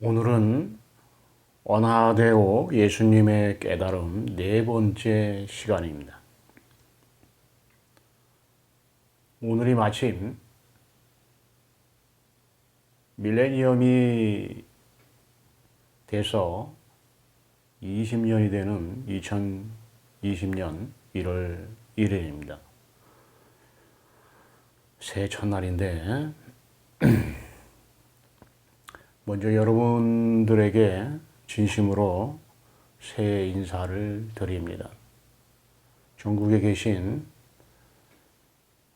오늘은 원하되오 예수님의 깨달음 네 번째 시간입니다. 오늘이 마침 밀레니엄이 돼서 20년이 되는 2020년 1월 1일입니다. 새해 첫날인데 먼저 여러분들에게 진심으로 새해 인사를 드립니다. 전국에 계신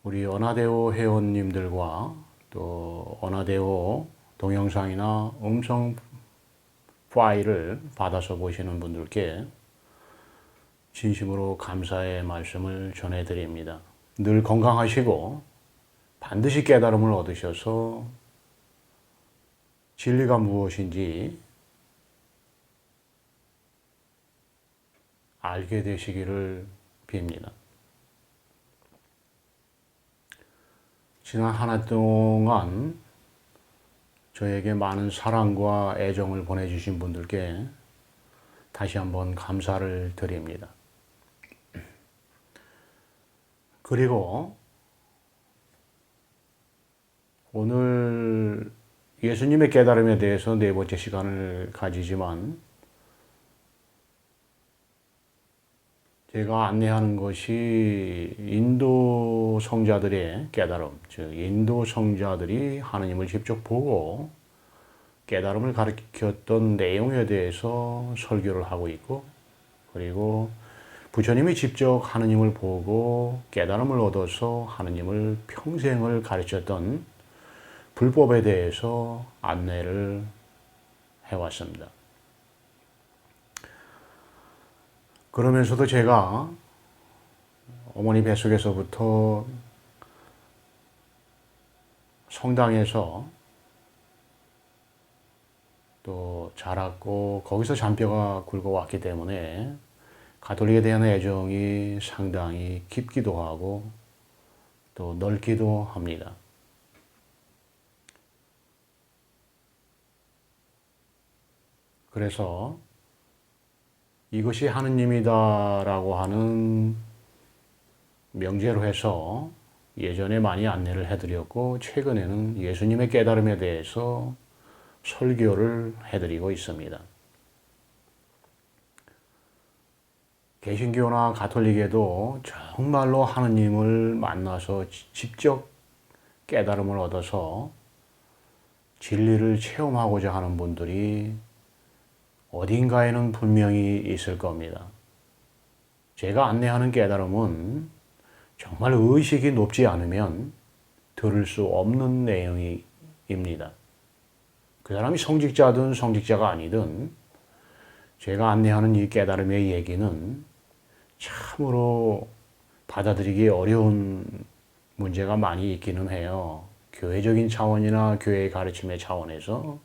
우리 언하대오 회원님들과 또 언하대오 동영상이나 음성 파일을 받아서 보시는 분들께 진심으로 감사의 말씀을 전해드립니다. 늘 건강하시고 반드시 깨달음을 얻으셔서 진리가 무엇인지 알게 되시기를 빕니다. 지난 한 해 동안 저에게 많은 사랑과 애정을 보내주신 분들께 다시 한번 감사를 드립니다. 그리고 오늘 예수님의 깨달음에 대해서 네 번째 시간을 가지지만 제가 안내하는 것이 인도 성자들의 깨달음, 즉 인도 성자들이 하느님을 직접 보고 깨달음을 가르쳤던 내용에 대해서 설교를 하고 있고, 그리고 부처님이 직접 하느님을 보고 깨달음을 얻어서 하느님을 평생을 가르쳤던 불법에 대해서 안내를 해왔습니다. 그러면서도 제가 어머니 뱃속에서부터 성당에서 또 자랐고 거기서 잔뼈가 굵어왔기 때문에 가톨릭에 대한 애정이 상당히 깊기도 하고 또 넓기도 합니다. 그래서 이것이 하느님이다라고 하는 명제로 해서 예전에 많이 안내를 해드렸고 최근에는 예수님의 깨달음에 대해서 설교를 해드리고 있습니다. 개신교나 가톨릭에도 정말로 하느님을 만나서 직접 깨달음을 얻어서 진리를 체험하고자 하는 분들이 어딘가에는 분명히 있을 겁니다. 제가 안내하는 깨달음은 정말 의식이 높지 않으면 들을 수 없는 내용입니다. 그 사람이 성직자든 성직자가 아니든 제가 안내하는 이 깨달음의 얘기는 참으로 받아들이기 어려운 문제가 많이 있기는 해요. 교회적인 차원이나 교회의 가르침의 차원에서,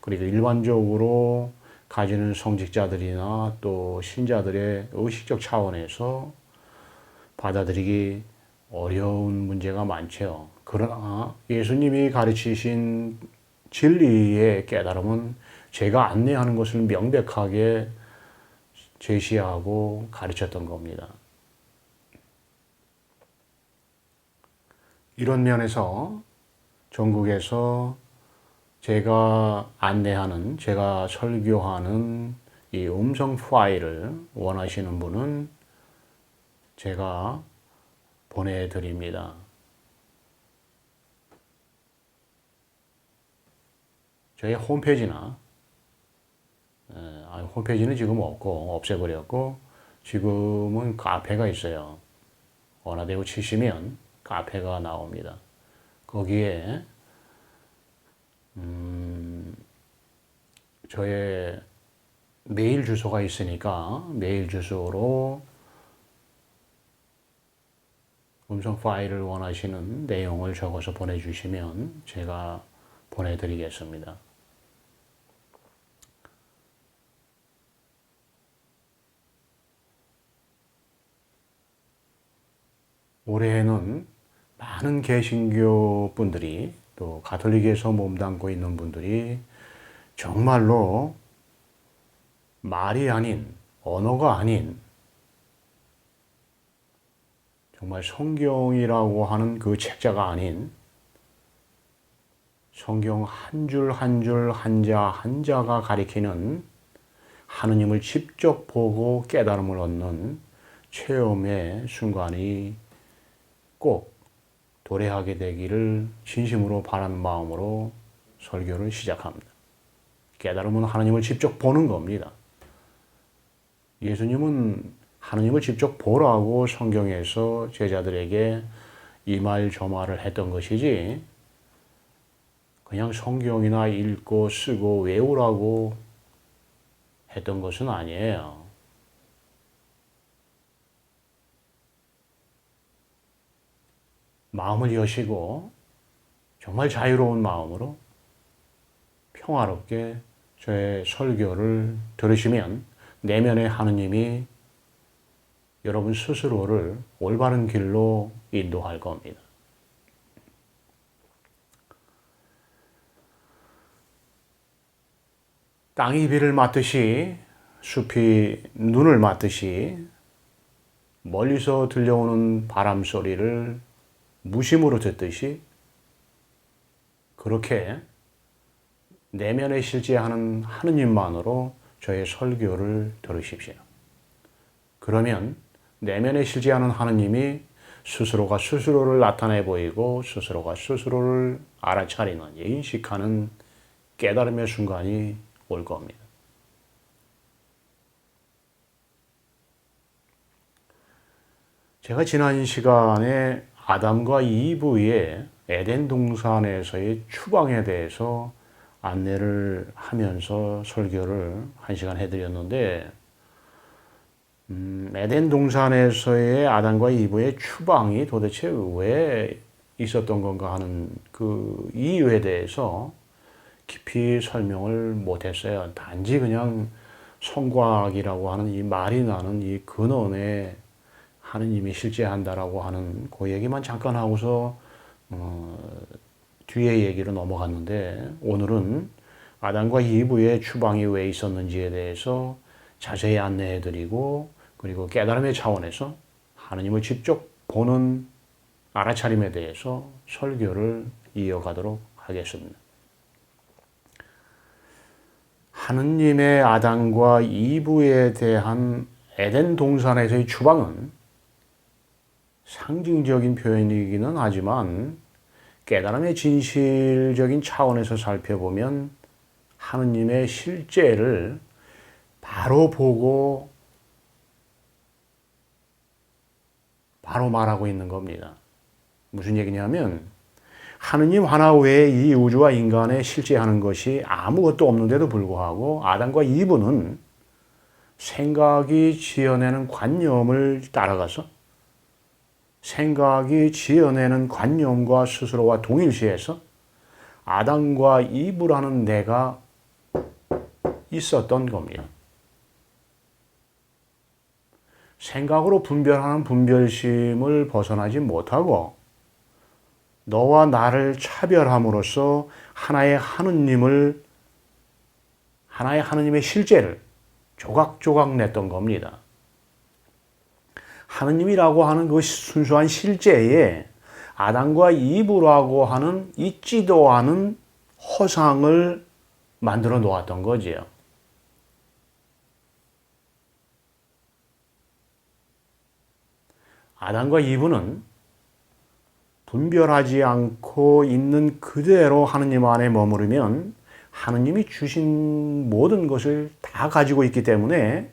그리고 일반적으로 가지는 성직자들이나 또 신자들의 의식적 차원에서 받아들이기 어려운 문제가 많죠. 그러나 예수님이 가르치신 진리의 깨달음은 제가 안내하는 것을 명백하게 제시하고 가르쳤던 겁니다. 이런 면에서 전국에서 제가 안내하는, 제가 설교하는 이 음성 파일을 원하시는 분은 제가 보내드립니다. 저희 홈페이지나, 홈페이지는 지금 없고, 없애버렸고, 지금은 카페가 있어요. 원하대오 치시면 카페가 나옵니다. 거기에 저의 메일 주소가 있으니까 메일 주소로 음성 파일을 원하시는 내용을 적어서 보내주시면 제가 보내드리겠습니다. 올해에는 많은 개신교 분들이 또 가톨릭에서 몸담고 있는 분들이 정말로 말이 아닌, 언어가 아닌 정말 성경이라고 하는 그 책자가 아닌 성경 한 줄 한 줄 한자 한자가 가리키는 하느님을 직접 보고 깨달음을 얻는 체험의 순간이 꼭 도래하게 되기를 진심으로 바라는 마음으로 설교를 시작합니다. 깨달음은 하느님을 직접 보는 겁니다. 예수님은 하느님을 직접 보라고 성경에서 제자들에게 이 말 저 말을 했던 것이지 그냥 성경이나 읽고 쓰고 외우라고 했던 것은 아니에요. 마음을 여시고 정말 자유로운 마음으로 평화롭게 저의 설교를 들으시면 내면의 하느님이 여러분 스스로를 올바른 길로 인도할 겁니다. 땅이 비를 맞듯이 숲이 눈을 맞듯이 멀리서 들려오는 바람 소리를 무심으로 듣듯이 그렇게 내면에 실제하는 하느님만으로 저의 설교를 들으십시오. 그러면 내면에 실제하는 하느님이 스스로가 스스로를 나타내 보이고 스스로가 스스로를 알아차리는 인식하는 깨달음의 순간이 올 겁니다. 제가 지난 시간에 아담과 이브의 에덴 동산에서의 추방에 대해서 안내를 하면서 설교를 1시간 해드렸는데 에덴 동산에서의 아담과 이브의 추방이 도대체 왜 있었던 건가 하는 그 이유에 대해서 깊이 설명을 못했어요. 단지 그냥 성곽이라고 하는 이 말이 나는 이 근원에 하느님이 실제한다라고 하는 그 얘기만 잠깐 하고서 뒤에 얘기로 넘어갔는데 오늘은 아담과 이브의 추방이 왜 있었는지에 대해서 자세히 안내해드리고 그리고 깨달음의 차원에서 하느님을 직접 보는 알아차림에 대해서 설교를 이어가도록 하겠습니다. 하느님의 아담과 이브에 대한 에덴 동산에서의 추방은 상징적인 표현이기는 하지만 깨달음의 진실적인 차원에서 살펴보면 하느님의 실제를 바로 보고 바로 말하고 있는 겁니다. 무슨 얘기냐면 하느님 하나 외에 이 우주와 인간에 실제하는 것이 아무것도 없는데도 불구하고 아담과 이브는 생각이 지어내는 관념을 따라가서 생각이 지어내는 관념과 스스로와 동일시해서 아담과 이브라는 내가 있었던 겁니다. 생각으로 분별하는 분별심을 벗어나지 못하고 너와 나를 차별함으로써 하나의 하느님의 실제를 조각조각 냈던 겁니다. 하느님이라고 하는 그 순수한 실제에 아담과 이브라고 하는 있지도 않은 허상을 만들어 놓았던 거지요. 아담과 이브는 분별하지 않고 있는 그대로 하느님 안에 머무르면 하느님이 주신 모든 것을 다 가지고 있기 때문에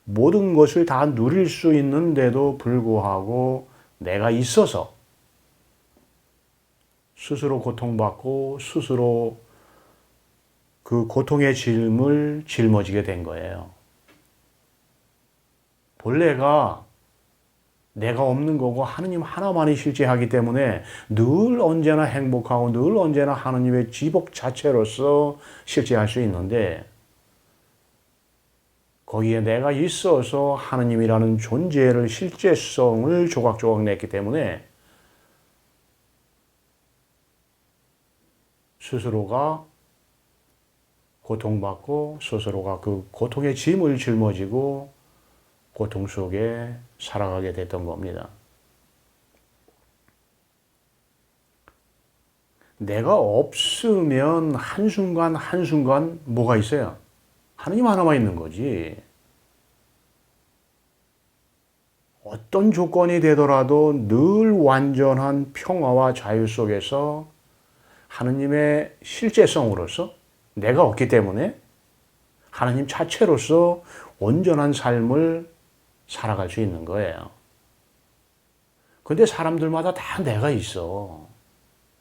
모든 것을 다 누릴 수 있는데도 불구하고 내가 있어서 스스로 고통받고 스스로 그 고통의 짐을 짊어지게 된 거예요. 본래가 내가 없는 거고 하느님 하나만이 실제하기 때문에 늘 언제나 행복하고 늘 언제나 하느님의 지복 자체로서 실제할 수 있는데 거기에 내가 있어서 하느님이라는 존재를 실제성을 조각조각 냈기 때문에 스스로가 고통받고 스스로가 그 고통의 짐을 짊어지고 고통 속에 살아가게 됐던 겁니다. 내가 없으면 한순간 한순간 뭐가 있어요? 하나님 하나만 있는 거지. 어떤 조건이 되더라도 늘 완전한 평화와 자유 속에서 하느님의 실제성으로서 내가 없기 때문에 하나님 자체로서 온전한 삶을 살아갈 수 있는 거예요. 근데 사람들마다 다 내가 있어.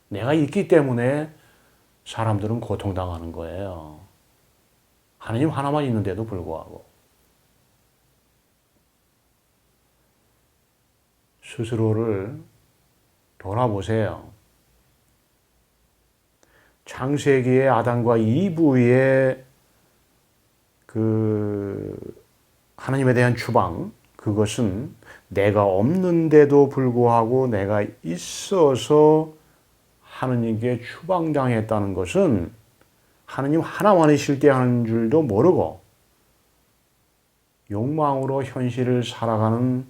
내가 있기 때문에 사람들은 고통당하는 거예요. 하나님 하나만 있는데도 불구하고. 스스로를 돌아보세요. 창세기의 아담과 이브의 하나님에 대한 추방, 그것은 내가 없는데도 불구하고 내가 있어서 하느님께 추방당했다는 것은 하느님 하나만이 실제하는 줄도 모르고 욕망으로 현실을 살아가는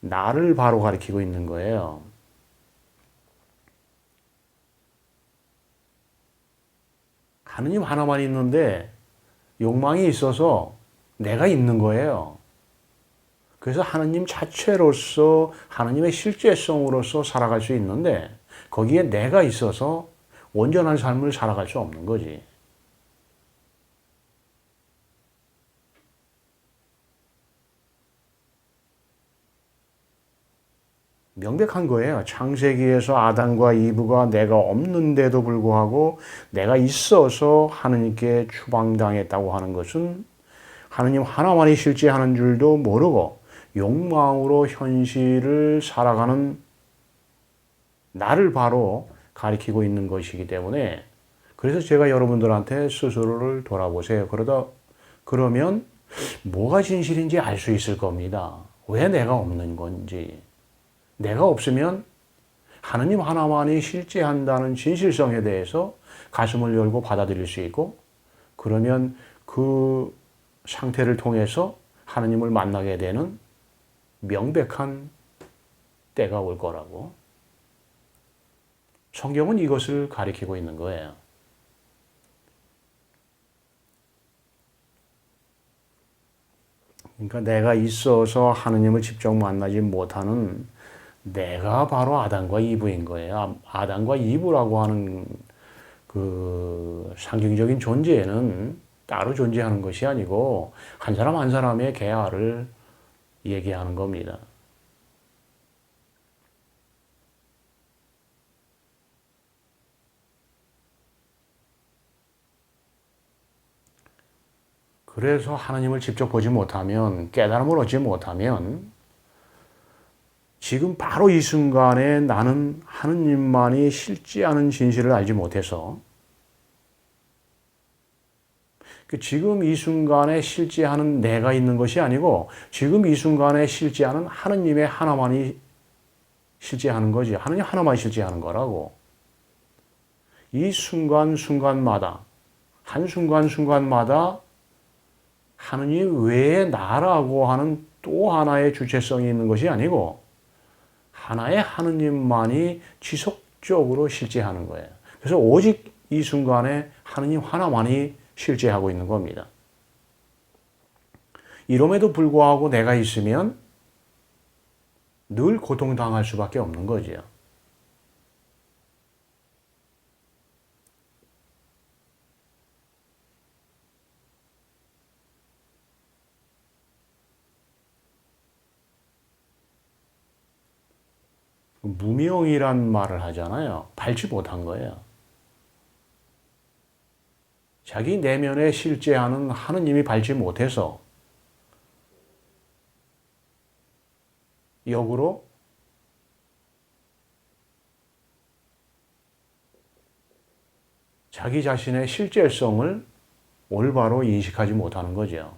나를 바로 가리키고 있는 거예요. 하느님 하나만 있는데 욕망이 있어서 내가 있는 거예요. 그래서 하느님 자체로서 하느님의 실제성으로서 살아갈 수 있는데 거기에 내가 있어서 온전한 삶을 살아갈 수 없는 거지. 명백한 거예요. 창세기에서 아담과 이브가 내가 없는데도 불구하고 내가 있어서 하느님께 추방당했다고 하는 것은 하느님 하나만이 실제하는 줄도 모르고 욕망으로 현실을 살아가는 나를 바로 가리키고 있는 것이기 때문에 그래서 제가 여러분들한테 스스로를 돌아보세요. 그러면 뭐가 진실인지 알 수 있을 겁니다. 왜 내가 없는 건지. 내가 없으면 하느님 하나만이 실제한다는 진실성에 대해서 가슴을 열고 받아들일 수 있고 그러면 그 상태를 통해서 하느님을 만나게 되는 명백한 때가 올 거라고. 성경은 이것을 가리키고 있는 거예요. 그러니까 내가 있어서 하느님을 직접 만나지 못하는 내가 바로 아담과 이브인 거예요. 아담과 이브라고 하는 그 상징적인 존재는 따로 존재하는 것이 아니고 한 사람 한 사람의 계하를 얘기하는 겁니다. 그래서 하나님을 직접 보지 못하면 깨달음을 얻지 못하면 지금 바로 이 순간에 나는 하느님만이 실제하는 진실을 알지 못해서 지금 이 순간에 실제하는 내가 있는 것이 아니고 지금 이 순간에 실제하는 하느님의 하나만이 실제하는 거지. 하느님 하나만 실제하는 거라고. 이 순간순간마다 한순간순간마다 하느님 외에 나라고 하는 또 하나의 주체성이 있는 것이 아니고 하나의 하느님만이 지속적으로 실제하는 거예요. 그래서 오직 이 순간에 하느님 하나만이 실제하고 있는 겁니다. 이럼에도 불구하고 내가 있으면 늘 고통당할 수밖에 없는 거지요. 무명이란 말을 하잖아요. 밟지 못한 거예요. 자기 내면에 실제하는 하느님이 밟지 못해서 역으로 자기 자신의 실제성을 올바로 인식하지 못하는 거죠.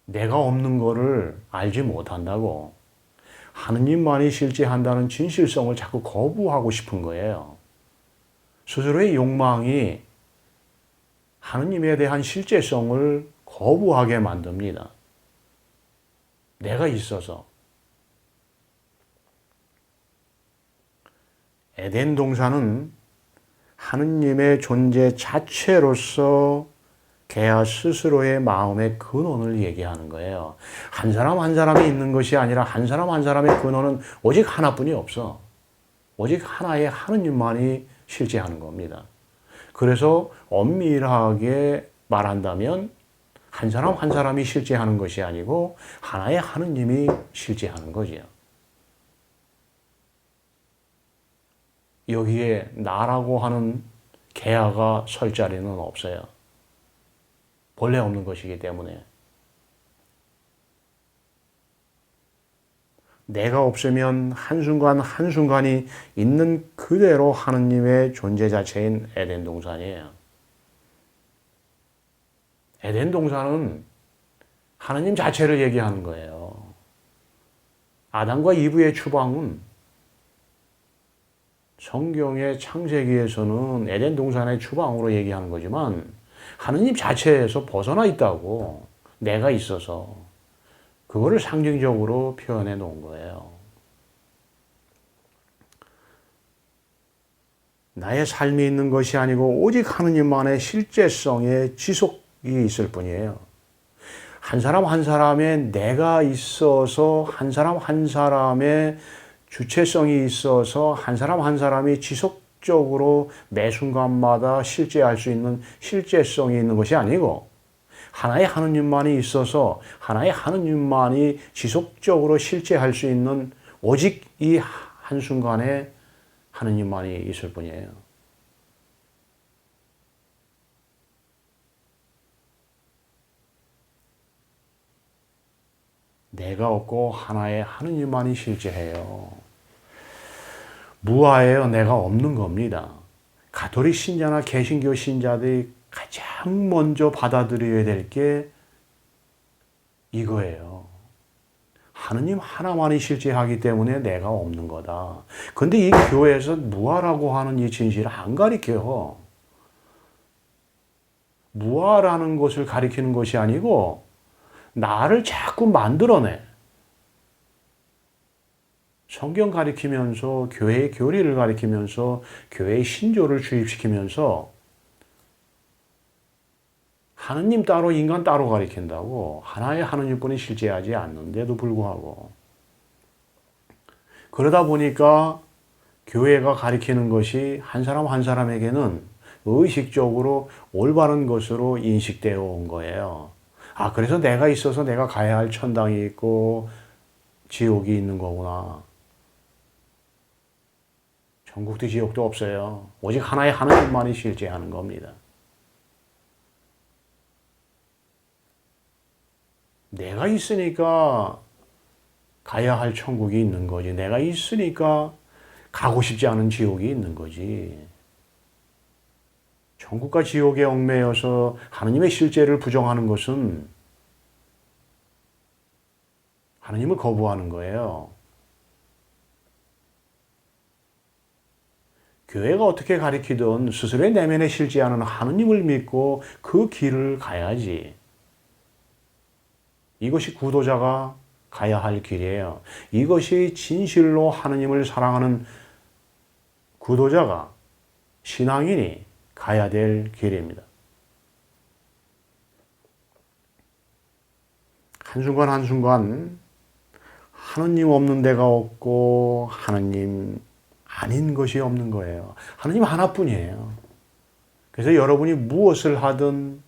내가 없는 거를 알지 못한다고. 하느님만이 실제한다는 진실성을 자꾸 거부하고 싶은 거예요. 스스로의 욕망이 하느님에 대한 실제성을 거부하게 만듭니다. 내가 있어서. 에덴 동산은 하느님의 존재 자체로서 개와 스스로의 마음의 근원을 얘기하는 거예요. 한 사람 한 사람이 있는 것이 아니라 한 사람 한 사람의 근원은 오직 하나뿐이 없어. 오직 하나의 하느님만이 실제하는 겁니다. 그래서 엄밀하게 말한다면 한 사람 한 사람이 실제하는 것이 아니고 하나의 하느님이 실제하는 거지요. 여기에 나라고 하는 개화가 설 자리는 없어요. 본래 없는 것이기 때문에. 내가 없으면 한순간 한순간이 있는 그대로 하느님의 존재 자체인 에덴 동산이에요. 에덴 동산은 하느님 자체를 얘기하는 거예요. 아담과 이브의 추방은 성경의 창세기에서는 에덴 동산의 추방으로 얘기하는 거지만 하느님 자체에서 벗어나 있다고, 내가 있어서 그거를 상징적으로 표현해 놓은 거예요. 나의 삶이 있는 것이 아니고 오직 하느님만의 실제성의 지속이 있을 뿐이에요. 한 사람 한 사람의 내가 있어서 한 사람 한 사람의 주체성이 있어서 한 사람 한 사람이 지속적으로 매 순간마다 실제할 수 있는 실제성이 있는 것이 아니고 하나의 하느님만이 있어서 하나의 하느님만이 지속적으로 실제할 수 있는 오직 이 한순간에 하느님만이 있을 뿐이에요. 내가 없고 하나의 하느님만이 실제해요. 무아예요. 내가 없는 겁니다. 가톨릭 신자나 개신교 신자들이 가장 먼저 받아들여야 될 게 이거예요. 하느님 하나만이 실제하기 때문에 내가 없는 거다. 근데 이 교회에서 무아라고 하는 이 진실을 안 가리켜요. 무아라는 것을 가리키는 것이 아니고 나를 자꾸 만들어내. 성경 가리키면서 교회의 교리를 가리키면서 교회의 신조를 주입시키면서 하느님 따로 인간 따로 가리킨다고. 하나의 하느님뿐이 실제하지 않는데도 불구하고. 그러다 보니까 교회가 가리키는 것이 한 사람 한 사람에게는 의식적으로 올바른 것으로 인식되어 온 거예요. 아, 그래서 내가 있어서 내가 가야 할 천당이 있고 지옥이 있는 거구나. 천국도 지옥도 없어요. 오직 하나의 하느님만이 실제하는 겁니다. 내가 있으니까 가야 할 천국이 있는 거지. 내가 있으니까 가고 싶지 않은 지옥이 있는 거지. 천국과 지옥에 얽매여서 하느님의 실제를 부정하는 것은 하느님을 거부하는 거예요. 교회가 어떻게 가리키든 스스로의 내면에 실제하는 하느님을 믿고 그 길을 가야지. 이것이 구도자가 가야 할 길이에요. 이것이 진실로 하느님을 사랑하는 구도자가, 신앙인이 가야 될 길입니다. 한순간 한순간 하느님 없는 데가 없고 하느님 아닌 것이 없는 거예요. 하느님 하나뿐이에요. 그래서 여러분이 무엇을 하든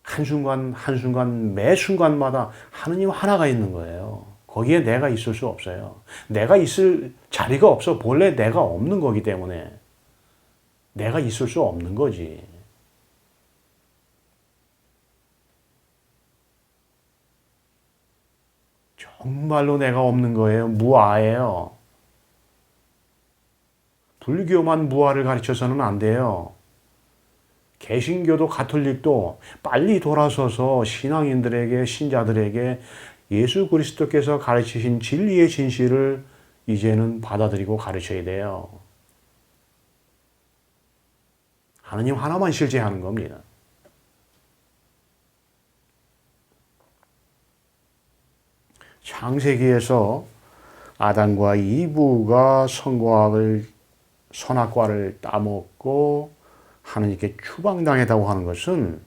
한순간 한순간 매 순간마다 하느님 하나가 있는 거예요. 거기에 내가 있을 수 없어요. 내가 있을 자리가 없어. 본래 내가 없는 거기 때문에 내가 있을 수 없는 거지. 정말로 내가 없는 거예요. 무아예요. 불교만 무아를 가르쳐서는 안 돼요. 개신교도 가톨릭도 빨리 돌아서서 신앙인들에게, 신자들에게 예수 그리스도께서 가르치신 진리의 진실을 이제는 받아들이고 가르쳐야 돼요. 하느님 하나만 실제하는 겁니다. 창세기에서 아담과 이브가 선악과를 따먹고 하느님께 추방당했다고 하는 것은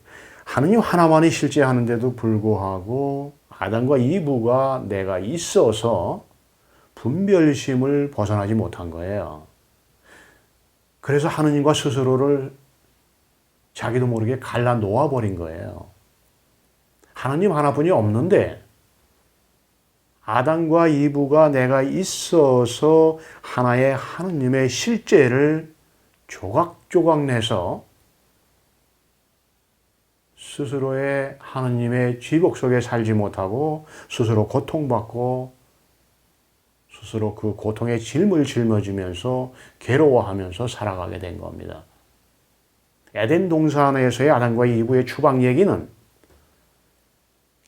하느님 하나만이 실제하는데도 불구하고 아담과 이브가 내가 있어서 분별심을 벗어나지 못한 거예요. 그래서 하느님과 스스로를 자기도 모르게 갈라 놓아버린 거예요. 하느님 하나뿐이 없는데 아담과 이브가 내가 있어서 하나의 하느님의 실제를 조각조각 내서 스스로의 하느님의 쥐복 속에 살지 못하고 스스로 고통받고 스스로 그 고통에 짐을 짊어지면서 괴로워하면서 살아가게 된 겁니다. 에덴 동산에서의 아담과 이브의 추방 얘기는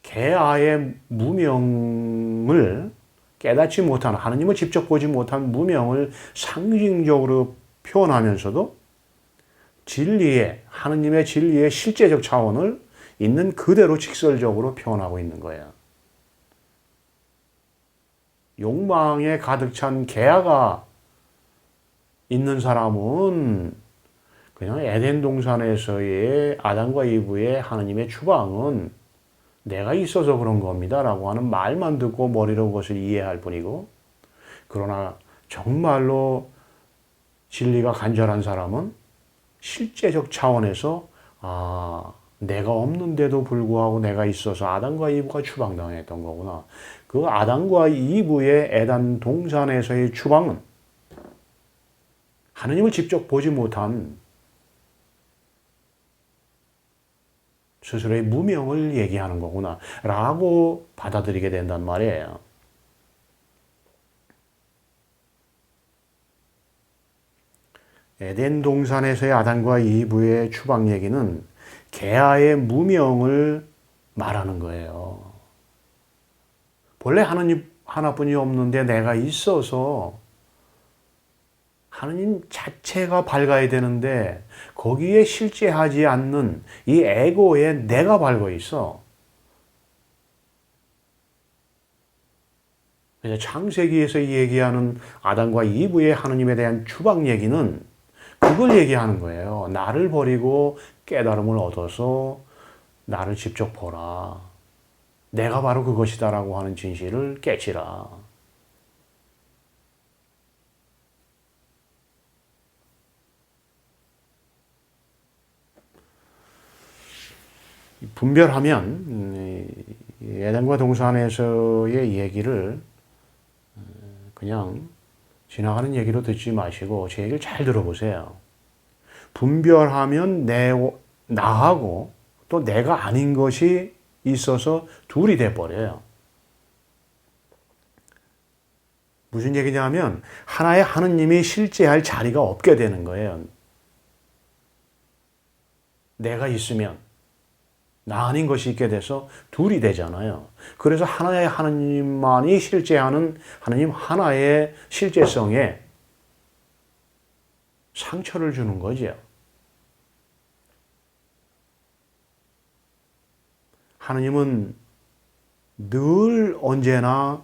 개아의 무명을 깨닫지 못한, 하느님을 직접 보지 못한 무명을 상징적으로 표현하면서도 진리의, 하느님의 진리의 실제적 차원을 있는 그대로 직설적으로 표현하고 있는 거예요. 욕망에 가득 찬 개아가 있는 사람은 그냥 에덴 동산에서의 아담과 이브의 하느님의 추방은 내가 있어서 그런 겁니다 라고 하는 말만 듣고 머리로 그것을 이해할 뿐이고, 그러나 정말로 진리가 간절한 사람은 실제적 차원에서 내가 없는데도 불구하고 내가 있어서 아담과 이브가 추방당했던 거구나. 그 아담과 이브의 에덴 동산에서의 추방은 하느님을 직접 보지 못한 스스로의 무명을 얘기하는 거구나 라고 받아들이게 된단 말이에요. 에덴 동산에서의 아담과 이브의 추방 얘기는 개아의 무명을 말하는 거예요. 본래 하느님 하나뿐이 없는데 내가 있어서 하느님 자체가 밝아야 되는데 거기에 실제하지 않는 이 에고에 내가 밝아 있어. 그래서 창세기에서 얘기하는 아담과 이브의 하느님에 대한 추방 얘기는 그걸 얘기하는 거예요. 나를 버리고 깨달음을 얻어서 나를 직접 보라. 내가 바로 그것이다라고 하는 진실을 깨치라. 분별하면 에덴과 동산에서의 얘기를 그냥 지나가는 얘기로 듣지 마시고 제 얘기를 잘 들어보세요. 분별하면 나하고 또 내가 아닌 것이 있어서 둘이 돼버려요. 무슨 얘기냐면 하나의 하느님이 실제할 자리가 없게 되는 거예요. 내가 있으면 나 아닌 것이 있게 돼서 둘이 되잖아요. 그래서 하나의 하느님만이 실제하는 하느님 하나의 실제성에 상처를 주는 거죠. 하느님은 늘 언제나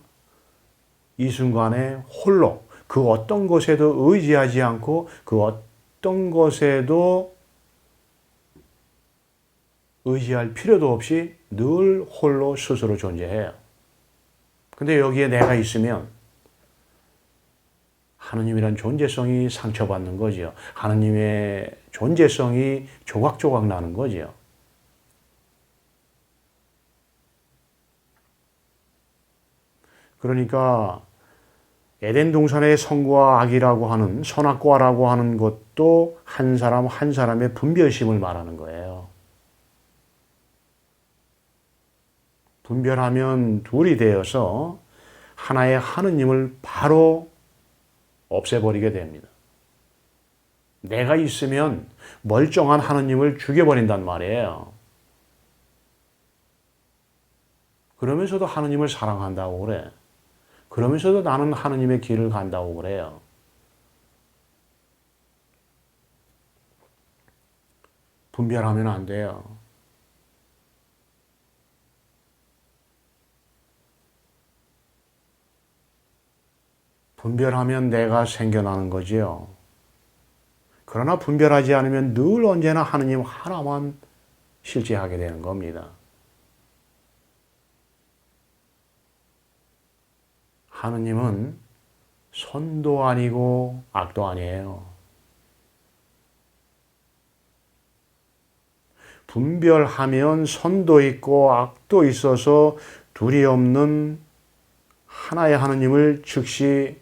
이 순간에 홀로 그 어떤 것에도 의지하지 않고 그 어떤 것에도 의지할 필요도 없이 늘 홀로 스스로 존재해요. 근데 여기에 내가 있으면 하느님이란 존재성이 상처받는 거지요. 하느님의 존재성이 조각조각 나는 거지요. 그러니까 에덴 동산의 선과 악이라고 하는 선악과라고 하는 것도 한 사람 한 사람의 분별심을 말하는 거예요. 분별하면 둘이 되어서 하나의 하느님을 바로 없애버리게 됩니다. 내가 있으면 멀쩡한 하느님을 죽여버린단 말이에요. 그러면서도 하느님을 사랑한다고 그래. 그러면서도 나는 하느님의 길을 간다고 그래요. 분별하면 안 돼요. 분별하면 내가 생겨나는 거지요. 그러나 분별하지 않으면 늘 언제나 하느님 하나만 실제하게 되는 겁니다. 하느님은 선도 아니고 악도 아니에요. 분별하면 선도 있고 악도 있어서 둘이 없는 하나의 하느님을 즉시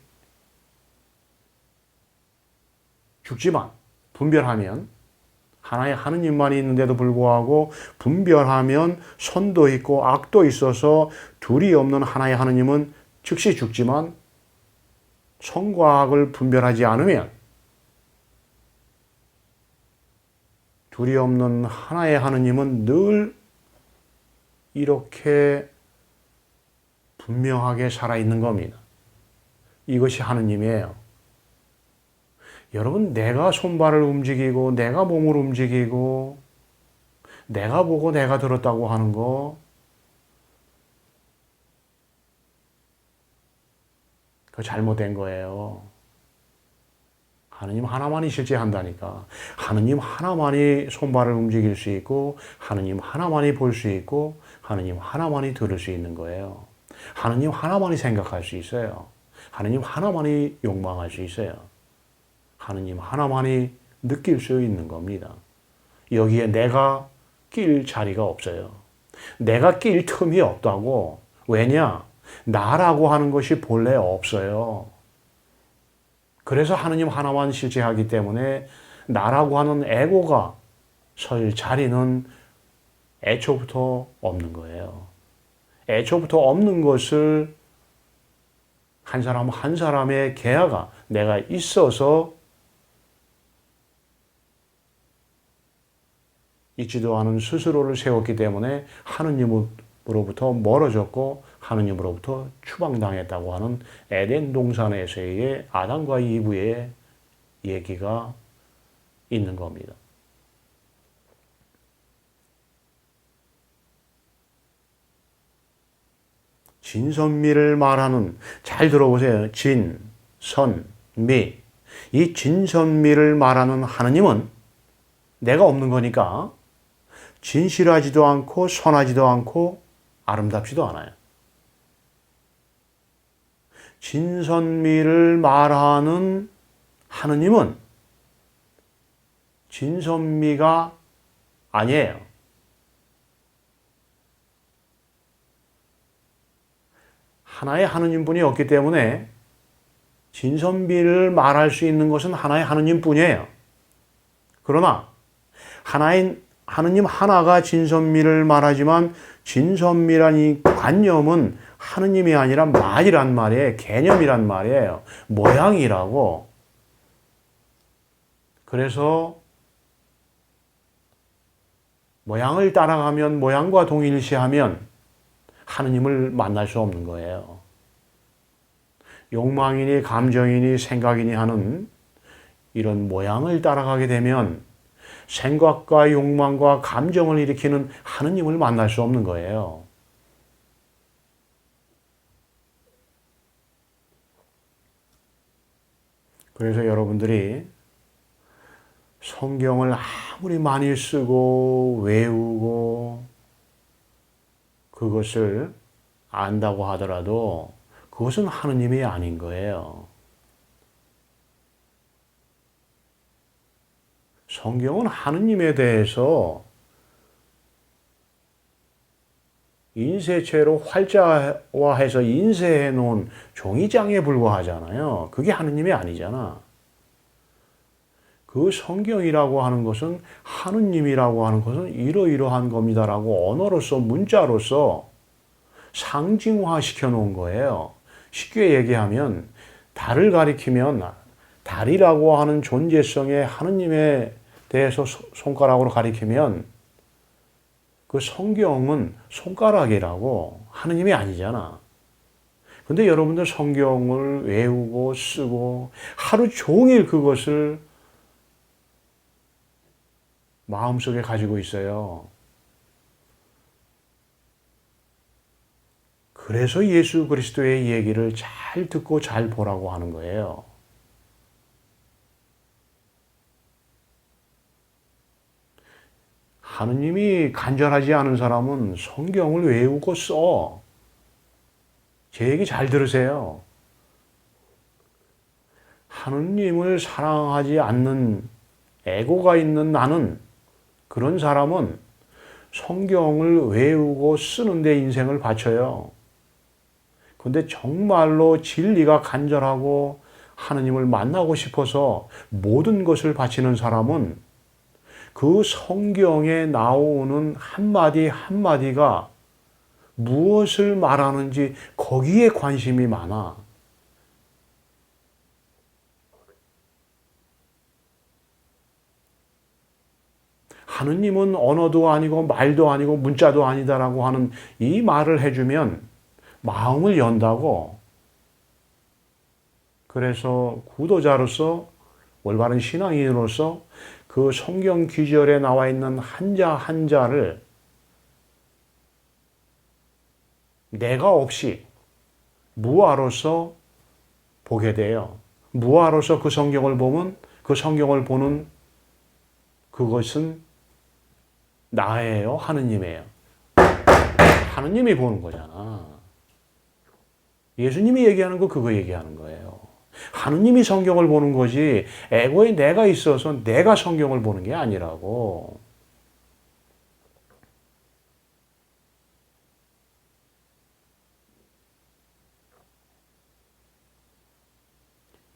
죽지만 분별하면 하나의 하느님만이 있는데도 불구하고 분별하면 선도 있고 악도 있어서 둘이 없는 하나의 하느님은 즉시 죽지만 선과 악을 분별하지 않으면 둘이 없는 하나의 하느님은 늘 이렇게 분명하게 살아있는 겁니다. 이것이 하느님이에요. 여러분, 내가 손발을 움직이고 내가 몸을 움직이고 내가 보고 내가 들었다고 하는 거, 그거 잘못된 거예요. 하느님 하나만이 실제한다니까. 하느님 하나만이 손발을 움직일 수 있고 하느님 하나만이 볼 수 있고 하느님 하나만이 들을 수 있는 거예요. 하느님 하나만이 생각할 수 있어요. 하느님 하나만이 욕망할 수 있어요. 하느님 하나만이 느낄 수 있는 겁니다. 여기에 내가 낄 자리가 없어요. 내가 낄 틈이 없다고. 왜냐? 나라고 하는 것이 본래 없어요. 그래서 하느님 하나만 실제하기 때문에 나라고 하는 에고가 설 자리는 애초부터 없는 거예요. 애초부터 없는 것을 한 사람 한 사람의 계약가 내가 있어서 있지도 않은 스스로를 세웠기 때문에 하느님으로부터 멀어졌고 하느님으로부터 추방당했다고 하는 에덴 동산에서의 아담과 이브의 얘기가 있는 겁니다. 진선미를 말하는, 잘 들어보세요. 진, 선, 미. 이 진선미를 말하는 하느님은 내가 없는 거니까 진실하지도 않고 선하지도 않고 아름답지도 않아요. 진선미를 말하는 하느님은 진선미가 아니에요. 하나의 하느님뿐이 없기 때문에 진선미를 말할 수 있는 것은 하나의 하느님뿐이에요. 그러나 하나인 하느님 하나가 진선미를 말하지만 진선미란 이 관념은 하느님이 아니라 말이란 말이에요. 개념이란 말이에요. 모양이라고. 그래서 모양을 따라가면, 모양과 동일시하면 하느님을 만날 수 없는 거예요. 욕망이니 감정이니 생각이니 하는 이런 모양을 따라가게 되면 생각과 욕망과 감정을 일으키는 하느님을 만날 수 없는 거예요. 그래서 여러분들이 성경을 아무리 많이 쓰고 외우고 그것을 안다고 하더라도 그것은 하느님이 아닌 거예요. 성경은 하느님에 대해서 인쇄체로 활자화해서 인쇄해 놓은 종이장에 불과하잖아요. 그게 하느님이 아니잖아. 그 성경이라고 하는 것은 하느님이라고 하는 것은 이러이러한 겁니다라고 언어로서 문자로서 상징화 시켜 놓은 거예요. 쉽게 얘기하면 달을 가리키면 달이라고 하는 존재성의 하느님에 대해서 손가락으로 가리키면 그 성경은 손가락이라고, 하느님이 아니잖아. 근데 여러분들 성경을 외우고 쓰고 하루 종일 그것을 마음속에 가지고 있어요. 그래서 예수 그리스도의 얘기를 잘 듣고 잘 보라고 하는 거예요. 하느님이 간절하지 않은 사람은 성경을 외우고 써. 제 얘기 잘 들으세요. 하느님을 사랑하지 않는 애고가 있는 나는, 그런 사람은 성경을 외우고 쓰는데 인생을 바쳐요. 근데 정말로 진리가 간절하고 하느님을 만나고 싶어서 모든 것을 바치는 사람은 그 성경에 나오는 한마디 한마디가 무엇을 말하는지 거기에 관심이 많아. 하느님은 언어도 아니고 말도 아니고 문자도 아니다라고 하는 이 말을 해주면 마음을 연다고. 그래서 구도자로서, 올바른 신앙인으로서 그 성경 귀절에 나와 있는 한자 한자를 내가 없이 무아로서 보게 돼요. 무아로서 그 성경을 보면 그 성경을 보는 그것은 나예요? 하느님이에요? 하느님이 보는 거잖아. 예수님이 얘기하는 거 그거 얘기하는 거예요. 하느님이 성경을 보는 거지 에고에 내가 있어서 내가 성경을 보는 게 아니라고.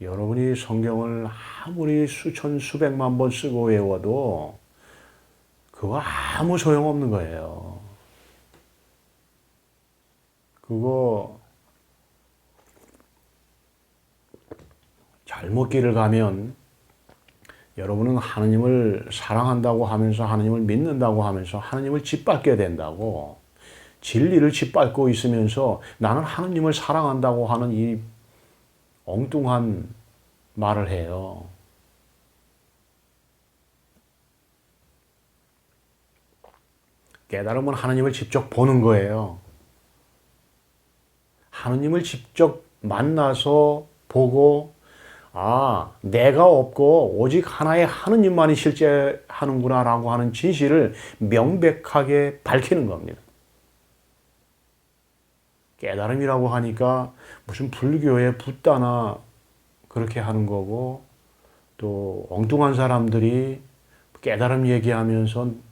여러분이 성경을 아무리 수천 수백만 번 쓰고 외워도 그거 아무 소용없는 거예요. 그거 잘못 길을 가면 여러분은 하느님을 사랑한다고 하면서 하느님을 믿는다고 하면서 하느님을 짓밟게 된다고. 진리를 짓밟고 있으면서 나는 하느님을 사랑한다고 하는 이 엉뚱한 말을 해요. 깨달음은 하느님을 직접 보는 거예요. 하느님을 직접 만나서 보고, 아, 내가 없고 오직 하나의 하느님만이 실제하는구나라고 하는 진실을 명백하게 밝히는 겁니다. 깨달음이라고 하니까 무슨 불교의 붓다나 그렇게 하는 거고, 또 엉뚱한 사람들이 깨달음 얘기하면서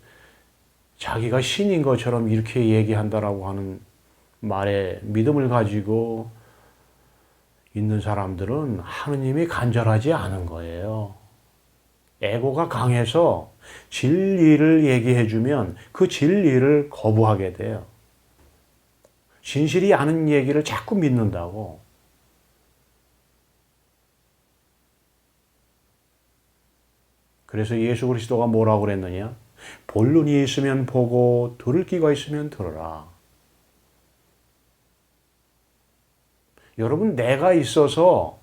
자기가 신인 것처럼 이렇게 얘기한다라고 하는 말에 믿음을 가지고 있는 사람들은 하느님이 간절하지 않은 거예요. 에고가 강해서 진리를 얘기해주면 그 진리를 거부하게 돼요. 진실이 아닌 얘기를 자꾸 믿는다고. 그래서 예수 그리스도가 뭐라고 그랬느냐? 볼 눈이 있으면 보고 들을 귀가 있으면 들어라. 여러분, 내가 있어서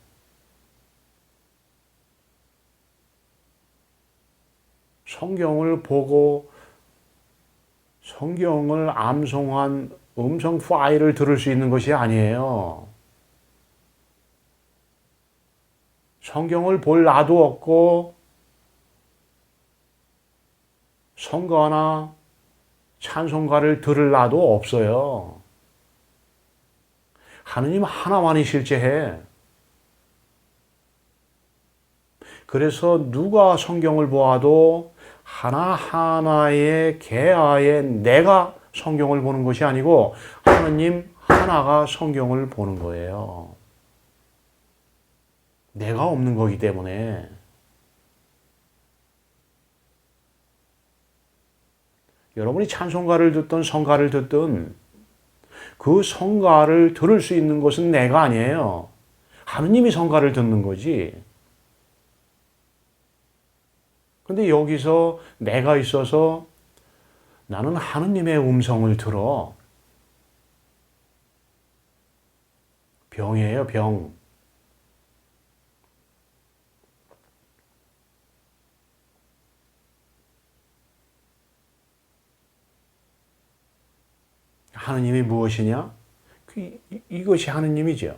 성경을 보고 성경을 암송한 음성 파일을 들을 수 있는 것이 아니에요. 성경을 볼 나도 없고 성가나 찬송가를 들을 나도 없어요. 하느님 하나만이 실제해. 그래서 누가 성경을 보아도 하나하나의 개화에 내가 성경을 보는 것이 아니고 하느님 하나가 성경을 보는 거예요. 내가 없는 거기 때문에. 여러분이 찬송가를 듣든 성가를 듣든 그 성가를 들을 수 있는 것은 내가 아니에요. 하느님이 성가를 듣는 거지. 근데 여기서 내가 있어서 나는 하느님의 음성을 들어. 병이에요, 병. 하느님이 무엇이냐? 이것이 하느님이죠.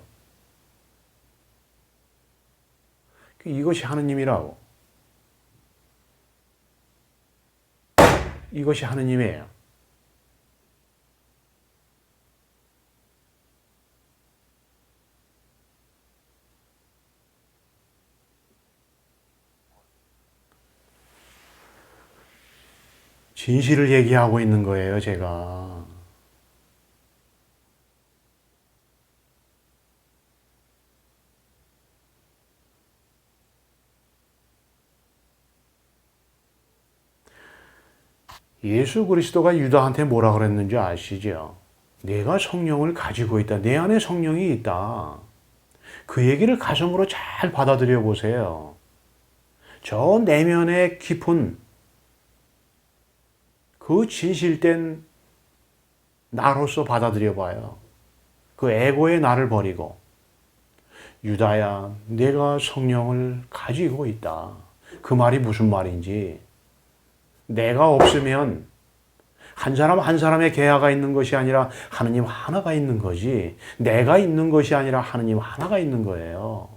이것이 하느님이라고. 이것이 하느님이에요. 진실을 얘기하고 있는 거예요, 제가. 예수 그리스도가 유다한테 뭐라 그랬는지 아시죠? 내가 성령을 가지고 있다. 내 안에 성령이 있다. 그 얘기를 가슴으로 잘 받아들여 보세요. 저 내면의 깊은 그 진실된 나로서 받아들여 봐요. 그 에고의 나를 버리고 유다야, 내가 성령을 가지고 있다. 그 말이 무슨 말인지, 내가 없으면 한 사람 한 사람의 계하가 있는 것이 아니라 하느님 하나가 있는 거지, 내가 있는 것이 아니라 하느님 하나가 있는 거예요.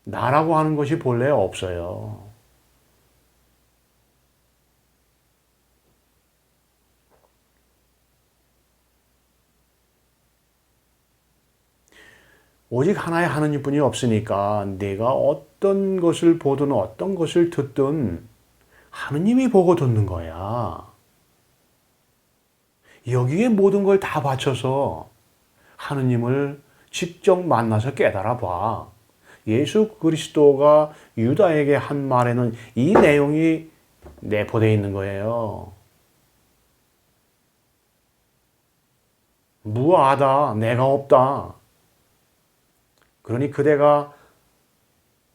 나라고 하는 것이 본래 없어요. 오직 하나의 하느님뿐이 없으니까 내가 어떤 것을 보든 어떤 것을 듣든 하느님이 보고 듣는 거야. 여기에 모든 걸 다 바쳐서 하느님을 직접 만나서 깨달아 봐. 예수 그리스도가 유다에게 한 말에는 이 내용이 내포되어 있는 거예요. 무아하다, 내가 없다. 그러니 그대가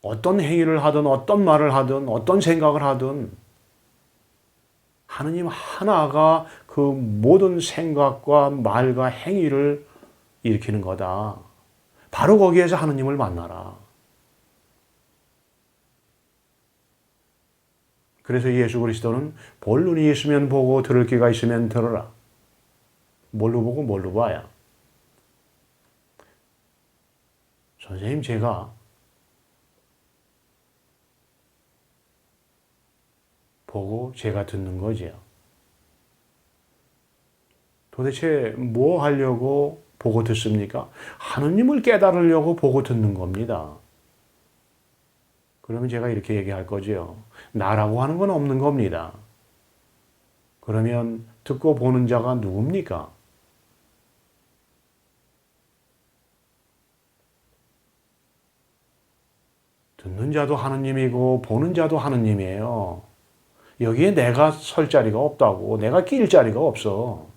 어떤 행위를 하든 어떤 말을 하든 어떤 생각을 하든 하느님 하나가 그 모든 생각과 말과 행위를 일으키는 거다. 바로 거기에서 하느님을 만나라. 그래서 예수 그리스도는 볼 눈이 있으면 보고 들을 귀가 있으면 들어라. 뭘로 보고 뭘로 봐야? 선생님, 제가 보고 제가 듣는 거지요. 도대체 뭐 하려고 보고 듣습니까? 하느님을 깨달으려고 보고 듣는 겁니다. 그러면 제가 이렇게 얘기할 거죠. 나라고 하는 건 없는 겁니다. 그러면 듣고 보는 자가 누굽니까? 듣는 자도 하느님이고 보는 자도 하느님이에요. 여기에 내가 설 자리가 없다고. 내가 끼일 자리가 없어.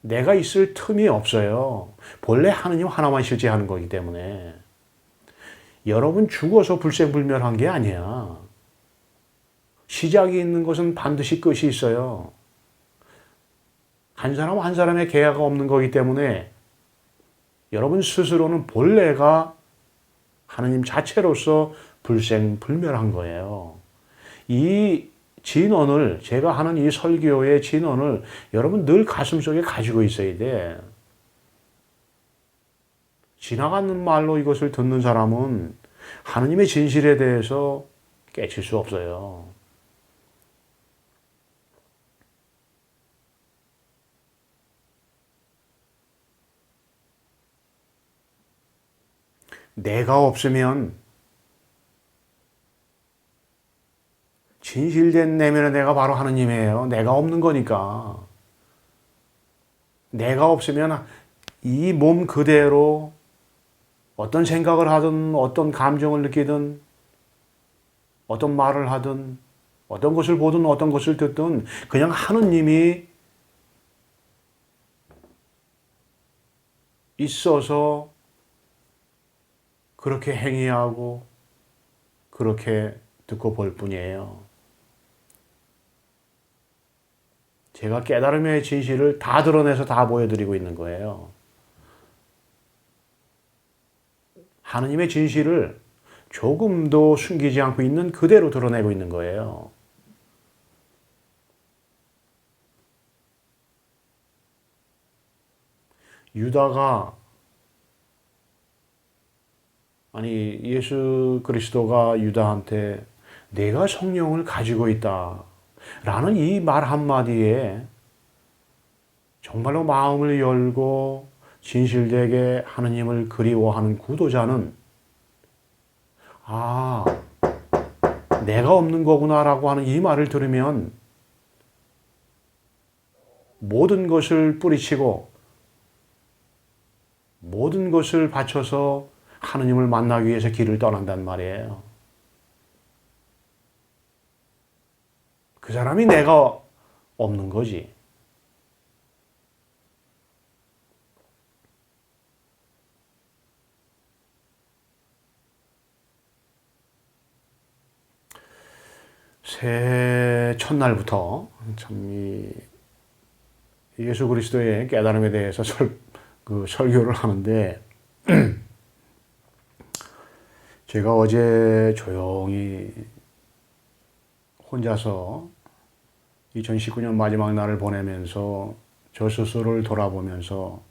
내가 있을 틈이 없어요. 본래 하느님 하나만 실제하는 거기 때문에. 여러분 죽어서 불생불멸한 게 아니야. 시작이 있는 것은 반드시 끝이 있어요. 한 사람 한 사람의 계약가 없는 거기 때문에 여러분 스스로는 본래가 하느님 자체로서 불생불멸한 거예요. 이 진언을, 제가 하는 이 설교의 진언을 여러분 늘 가슴속에 가지고 있어야 돼. 지나가는 말로 이것을 듣는 사람은 하느님의 진실에 대해서 깨칠 수 없어요. 내가 없으면 진실된 내면의 내가 바로 하느님이에요. 내가 없는 거니까. 내가 없으면 이 몸 그대로 어떤 생각을 하든 어떤 감정을 느끼든 어떤 말을 하든 어떤 것을 보든 어떤 것을 듣든 그냥 하느님이 있어서 그렇게 행위하고 그렇게 듣고 볼 뿐이에요. 제가 깨달음의 진실을 다 드러내서 다 보여드리고 있는 거예요. 하느님의 진실을 조금도 숨기지 않고 있는 그대로 드러내고 있는 거예요. 유다가 아니 예수 그리스도가 유다한테 내가 성령을 가지고 있다 라는 이 말 한마디에 정말로 마음을 열고 진실되게 하느님을 그리워하는 구도자는 아, 내가 없는 거구나라고 하는 이 말을 들으면 모든 것을 뿌리치고 모든 것을 바쳐서 하느님을 만나기 위해서 길을 떠난단 말이에요. 그 사람이 내가 없는 거지. 새해 첫날부터 참 예수 그리스도의 깨달음에 대해서 설교를 하는데 제가 어제 조용히 혼자서 2019년 마지막 날을 보내면서 저 스스로를 돌아보면서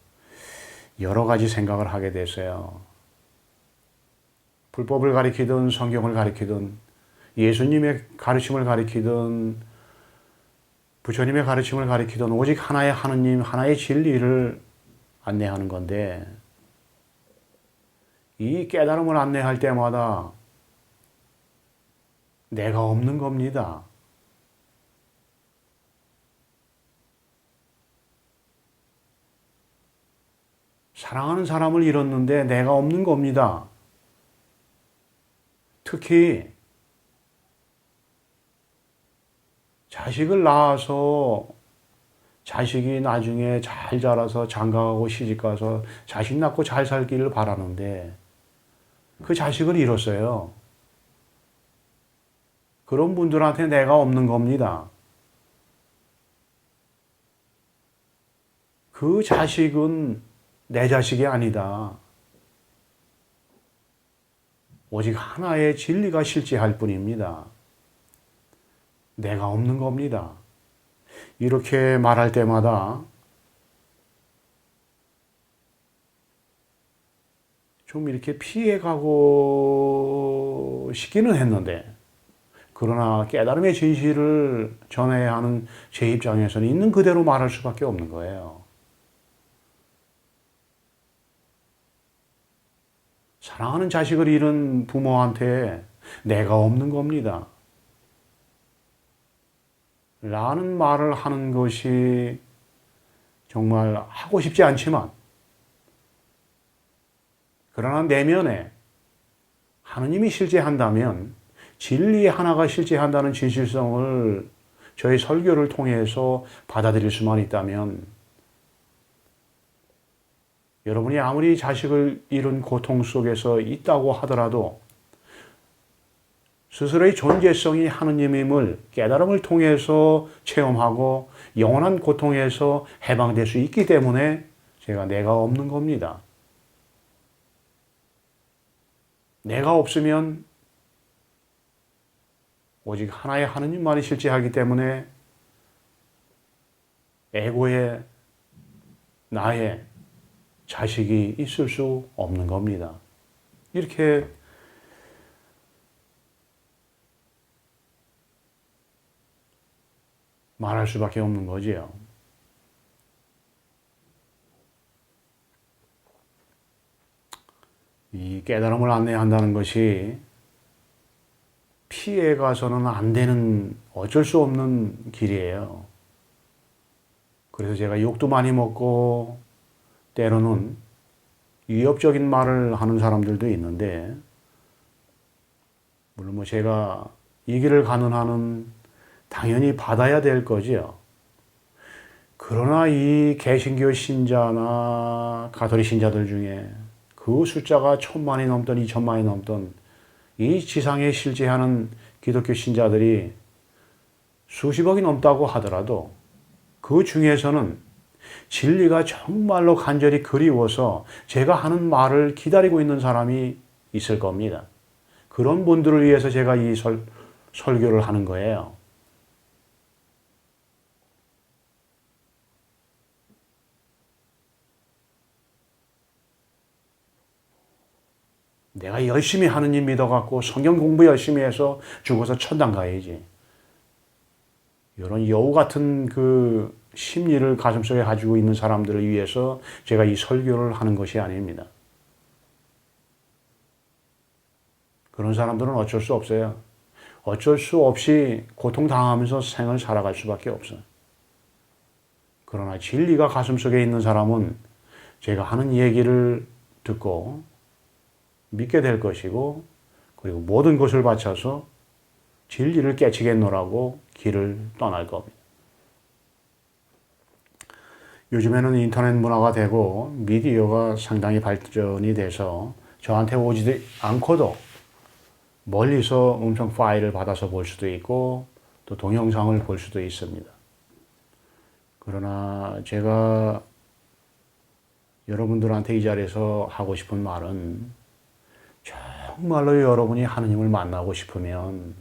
여러 가지 생각을 하게 됐어요. 불법을 가리키든 성경을 가리키든 예수님의 가르침을 가리키든 부처님의 가르침을 가리키든 오직 하나의 하느님, 하나의 진리를 안내하는 건데 이 깨달음을 안내할 때마다 내가 없는 겁니다. 사랑하는 사람을 잃었는데 내가 없는 겁니다. 특히 자식을 낳아서 자식이 나중에 잘 자라서 장가가고 시집가서 자식 낳고 잘 살기를 바라는데 그 자식을 잃었어요. 그런 분들한테 내가 없는 겁니다. 그 자식은 내 자식이 아니다. 오직 하나의 진리가 실제할 뿐입니다. 내가 없는 겁니다. 이렇게 말할 때마다 좀 이렇게 피해가고 싶기는 했는데 그러나 깨달음의 진실을 전해야 하는 제 입장에서는 있는 그대로 말할 수밖에 없는 거예요. 사랑하는 자식을 잃은 부모한테 내가 없는 겁니다. 라는 말을 하는 것이 정말 하고 싶지 않지만 그러나 내면에 하느님이 실제한다면 진리의 하나가 실제한다는 진실성을 저희 설교를 통해서 받아들일 수만 있다면 여러분이 아무리 자식을 잃은 고통 속에서 있다고 하더라도 스스로의 존재성이 하느님임을 깨달음을 통해서 체험하고 영원한 고통에서 해방될 수 있기 때문에 제가 내가 없는 겁니다. 내가 없으면 오직 하나의 하느님만이 실제하기 때문에 에고의 나의 자식이 있을 수 없는 겁니다. 이렇게 말할 수밖에 없는 거지요. 이 깨달음을 안내한다는 것이 피해 가서는 안 되는 어쩔 수 없는 길이에요. 그래서 제가 욕도 많이 먹고 때로는 위협적인 말을 하는 사람들도 있는데 물론 뭐 제가 이 길을 가는 한은 당연히 받아야 될 거지요. 그러나 이 개신교 신자나 가톨릭 신자들 중에 그 숫자가 1,000만이 넘던 2,000만이 넘던 이 지상에 실제하는 기독교 신자들이 수십억이 넘다고 하더라도 그 중에서는 진리가 정말로 간절히 그리워서 제가 하는 말을 기다리고 있는 사람이 있을 겁니다. 그런 분들을 위해서 제가 이 설교를 하는 거예요. 내가 열심히 하느님 믿어갖고 성경 공부 열심히 해서 죽어서 천당 가야지. 이런 여우 같은 그 심리를 가슴속에 가지고 있는 사람들을 위해서 제가 이 설교를 하는 것이 아닙니다. 그런 사람들은 어쩔 수 없어요. 어쩔 수 없이 고통당하면서 생을 살아갈 수밖에 없어요. 그러나 진리가 가슴속에 있는 사람은 제가 하는 얘기를 듣고 믿게 될 것이고, 그리고 모든 것을 바쳐서 진리를 깨치겠노라고 길을 떠날 겁니다. 요즘에는 인터넷 문화가 되고 미디어가 상당히 발전이 돼서 저한테 오지 않고도 멀리서 음성 파일을 받아서 볼 수도 있고 또 동영상을 볼 수도 있습니다. 그러나 제가 여러분들한테 이 자리에서 하고 싶은 말은, 정말로 여러분이 하느님을 만나고 싶으면,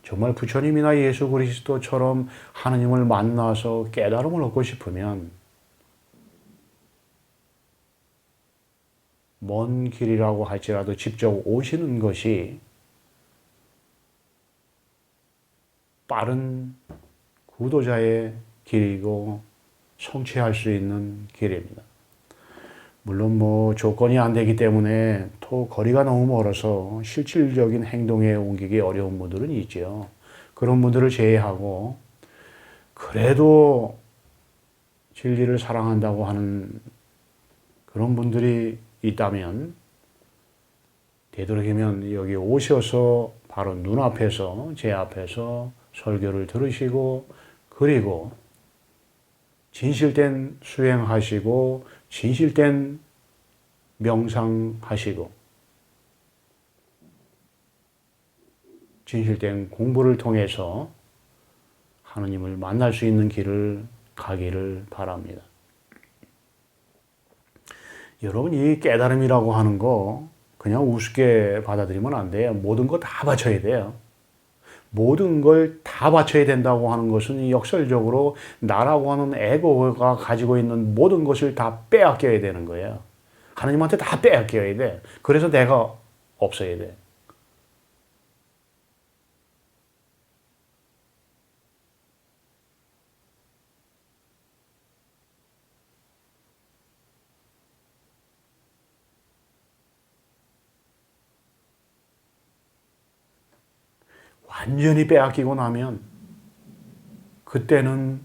정말 부처님이나 예수 그리스도처럼 하느님을 만나서 깨달음을 얻고 싶으면 먼 길이라고 할지라도 직접 오시는 것이 빠른 구도자의 길이고 성취할 수 있는 길입니다. 물론 조건이 안 되기 때문에 또 거리가 너무 멀어서 실질적인 행동에 옮기기 어려운 분들은 있죠. 그런 분들을 제외하고 그래도 진리를 사랑한다고 하는 그런 분들이 있다면 되도록이면 여기 오셔서 바로 눈앞에서, 제 앞에서 설교를 들으시고, 그리고 진실된 수행하시고 진실된 명상하시고 진실된 공부를 통해서 하느님을 만날 수 있는 길을 가기를 바랍니다. 여러분, 이 깨달음이라고 하는 거 그냥 우습게 받아들이면 안 돼요. 모든 거 다 바쳐야 돼요. 모든 걸 다 바쳐야 된다고 하는 것은 역설적으로 나라고 하는 에고가 가지고 있는 모든 것을 다 빼앗겨야 되는 거예요. 하나님한테 다 빼앗겨야 돼. 그래서 내가 없어야 돼. 완전히 빼앗기고 나면 그때는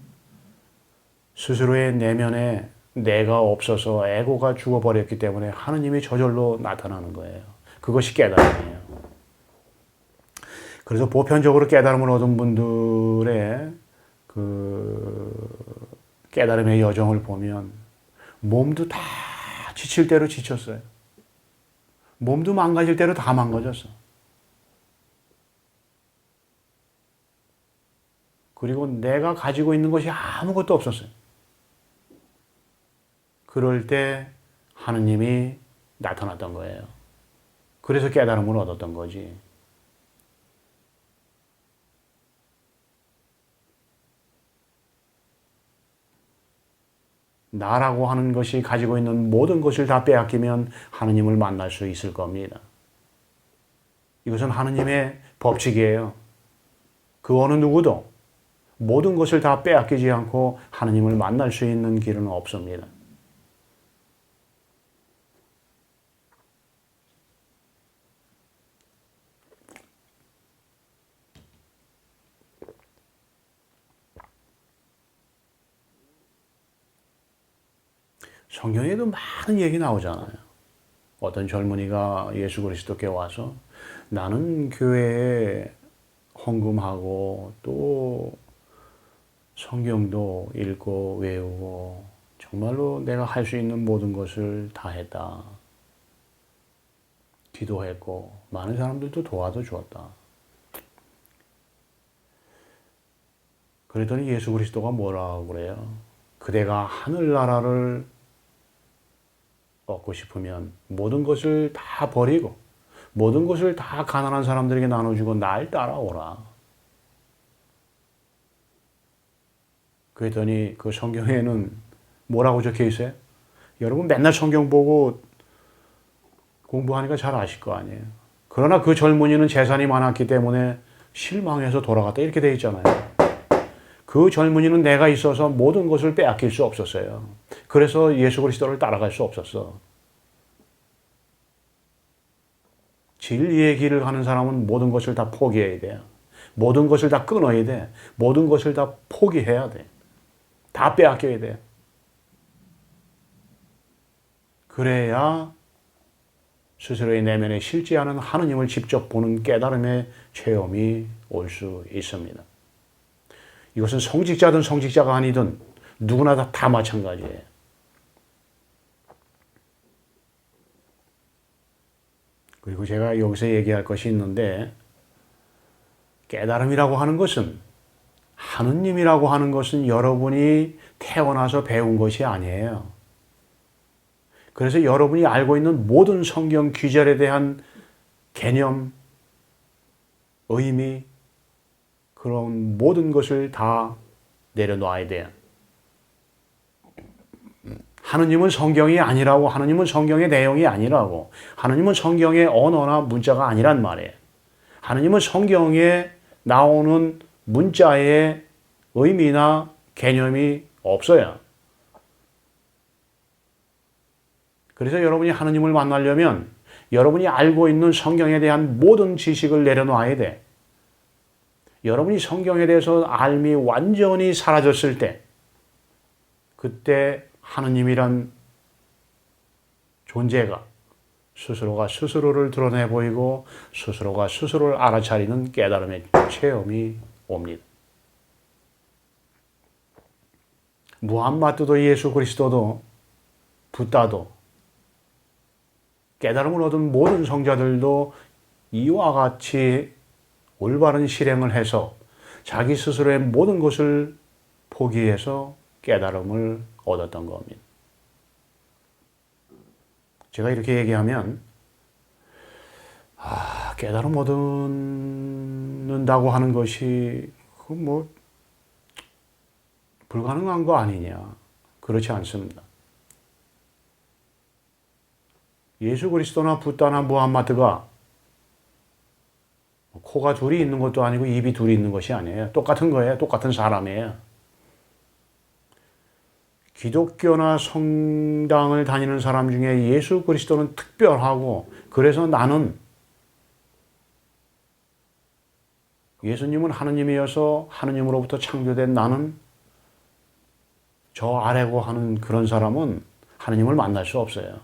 스스로의 내면에 내가 없어서 에고가 죽어버렸기 때문에 하느님이 저절로 나타나는 거예요. 그것이 깨달음이에요. 그래서 보편적으로 깨달음을 얻은 분들의 그 깨달음의 여정을 보면 몸도 다 지칠 대로 지쳤어요. 몸도 망가질 대로 다 망가졌어. 그리고 내가 가지고 있는 것이 아무것도 없었어요. 그럴 때 하느님이 나타났던 거예요. 그래서 깨달음을 얻었던 거지. 나라고 하는 것이 가지고 있는 모든 것을 다 빼앗기면 하느님을 만날 수 있을 겁니다. 이것은 하느님의 법칙이에요. 그 어느 누구도 모든 것을 다 빼앗기지 않고 하느님을 만날 수 있는 길은 없습니다. 성경에도 많은 얘기 나오잖아요. 어떤 젊은이가 예수 그리스도께 와서 나는 교회에 헌금하고 또 성경도 읽고 외우고 정말로 내가 할 수 있는 모든 것을 다 했다. 기도했고 많은 사람들도 도와도 주었다. 그랬더니 예수 그리스도가 뭐라고 그래요? 그대가 하늘나라를 얻고 싶으면 모든 것을 다 버리고 모든 것을 다 가난한 사람들에게 나눠주고 날 따라오라. 그랬더니 그 성경에는 뭐라고 적혀 있어요? 여러분 맨날 성경 보고 공부하니까 잘 아실 거 아니에요. 그러나 그 젊은이는 재산이 많았기 때문에 실망해서 돌아갔다 이렇게 돼 있잖아요. 그 젊은이는 내가 있어서 모든 것을 빼앗길 수 없었어요. 그래서 예수 그리스도를 따라갈 수 없었어. 진리의 길을 가는 사람은 모든 것을 다 포기해야 돼요. 모든 것을 다 끊어야 돼. 모든 것을 다 포기해야 돼. 다 빼앗겨야 돼. 그래야 스스로의 내면에 실제하는 하느님을 직접 보는 깨달음의 체험이 올 수 있습니다. 이것은 성직자든 성직자가 아니든 누구나 다 마찬가지예요. 그리고 제가 여기서 얘기할 것이 있는데, 깨달음이라고 하는 것은, 하느님이라고 하는 것은 여러분이 태어나서 배운 것이 아니에요. 그래서 여러분이 알고 있는 모든 성경 귀절에 대한 개념, 의미, 그런 모든 것을 다 내려놓아야 돼요. 하느님은 성경이 아니라고, 하느님은 성경의 내용이 아니라고, 하느님은 성경의 언어나 문자가 아니란 말이에요. 하느님은 성경에 나오는 문자의 의미나 개념이 없어요. 그래서 여러분이 하느님을 만나려면 여러분이 알고 있는 성경에 대한 모든 지식을 내려놔야 돼. 여러분이 성경에 대해서 알미 완전히 사라졌을 때, 그때 하느님이란 존재가 스스로가 스스로를 드러내 보이고 스스로가 스스로를 알아차리는 깨달음의 체험이 옵니다. 무함마드도 예수 그리스도도 붓다도 깨달음을 얻은 모든 성자들도 이와 같이 올바른 실행을 해서 자기 스스로의 모든 것을 포기해서 깨달음을 얻었던 겁니다. 제가 이렇게 얘기하면 깨달음 얻는다고 하는 것이 불가능한 거 아니냐? 그렇지 않습니다. 예수 그리스도나 붓다나 무함마드가 코가 둘이 있는 것도 아니고 입이 둘이 있는 것이 아니에요. 똑같은 거예요. 똑같은 사람이에요. 기독교나 성당을 다니는 사람 중에 예수 그리스도는 특별하고, 그래서 나는 예수님은 하느님이어서 하느님으로부터 창조된 나는 저 아래고 하는 그런 사람은 하느님을 만날 수 없어요.